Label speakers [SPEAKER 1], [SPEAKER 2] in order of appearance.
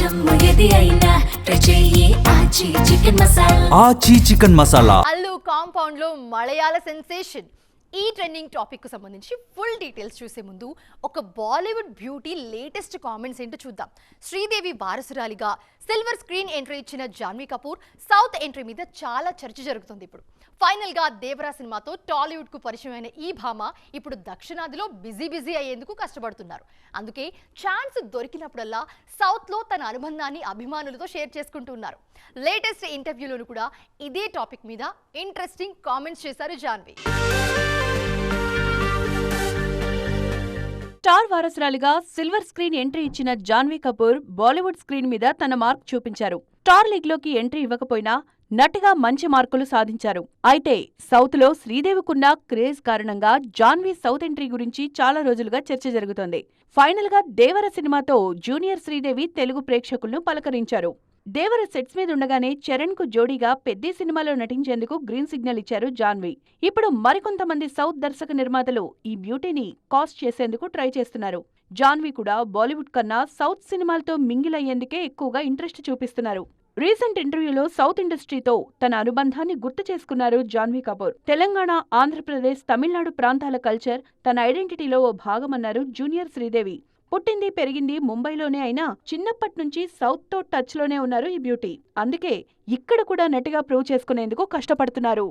[SPEAKER 1] ఏది అయినా ట్రై చెయ్యి ఆచి చికెన్ మసాలా.
[SPEAKER 2] ఆచి చికెన్ మసాలా.
[SPEAKER 3] అల్లు కాంపౌండ్ లో మలయాళ సెన్సేషన్. ఈ ట్రెండింగ్ టాపిక్ కు సంబంధించి ఫుల్ డీటెయిల్స్ చూసే ముందు ఒక బాలీవుడ్ బ్యూటీ లేటెస్ట్ కామెంట్స్ ఏంటో చూద్దాం. శ్రీదేవి వారసురాలిగా సిల్వర్ స్క్రీన్ ఎంట్రీ ఇచ్చిన జాన్వీ కపూర్ సౌత్ ఎంట్రీ మీద చాలా చర్చ జరుగుతుంది. ఇప్పుడు ఫైనల్ గా దేవరా సినిమాతో టాలీవుడ్ కు పరిచయమైన ఈ భామ ఇప్పుడు దక్షిణాదిలో బిజీ అయ్యేందుకు కష్టపడుతున్నారు. అందుకే ఛాన్స్ దొరికినప్పుడల్లా సౌత్ లో తన అనుబంధాన్ని అభిమానులతో షేర్ చేసుకుంటున్నారు. లేటెస్ట్ ఇంటర్వ్యూలోను కూడా ఇదే టాపిక్ మీద ఇంట్రెస్టింగ్ కామెంట్స్ చేశారు జాన్వీ.
[SPEAKER 4] స్టార్ వారసురాలిగా సిల్వర్ స్క్రీన్ ఎంట్రీ ఇచ్చిన జాన్వీ కపూర్ బాలీవుడ్ స్క్రీన్ మీద తన మార్క్ చూపించారు. స్టార్ లీగ్ లోకి ఎంట్రీ ఇవ్వకపోయినా నటిగా మంచి మార్కులు సాధించారు. అయితే సౌత్ లో శ్రీదేవికున్న క్రేజ్ కారణంగా జాన్వీ సౌత్ ఎంట్రీ గురించి చాలా రోజులుగా చర్చ జరుగుతోంది. ఫైనల్ గా దేవర సినిమాతో జూనియర్ శ్రీదేవి తెలుగు ప్రేక్షకులను పలకరించారు. దేవర సెట్స్ మీదుండగానే చరణ్ కు జోడీగా పెద్ద సినిమాలో నటించేందుకు గ్రీన్ సిగ్నల్ ఇచ్చారు జాన్వీ. ఇప్పుడు మరికొంతమంది సౌత్ దర్శక నిర్మాతలు ఈ బ్యూటీని కాస్ట్ చేసేందుకు ట్రై చేస్తున్నారు. జాన్వీ కూడా బాలీవుడ్ కన్నా సౌత్ సినిమాలతో మింగిల్ అయ్యేందుకే ఎక్కువగా ఇంట్రెస్ట్ చూపిస్తున్నారు. రీసెంట్ ఇంటర్వ్యూలో సౌత్ ఇండస్ట్రీతో తన అనుబంధాన్ని గుర్తు చేసుకున్నారు జాన్వీ కపూర్. తెలంగాణ, ఆంధ్రప్రదేశ్, తమిళనాడు ప్రాంతాల కల్చర్ తన ఐడెంటిటీలో ఓ భాగమన్నారు జూనియర్ శ్రీదేవి. పుట్టింది పెరిగింది ముంబైలోనే అయినా చిన్నప్పటి నుంచి సౌత్ తో టచ్ లోనే ఉన్నారు ఈ బ్యూటీ. అందుకే ఇక్కడ కూడా నటిగా ప్రూవ్ చేసుకునేందుకు కష్టపడుతున్నారు.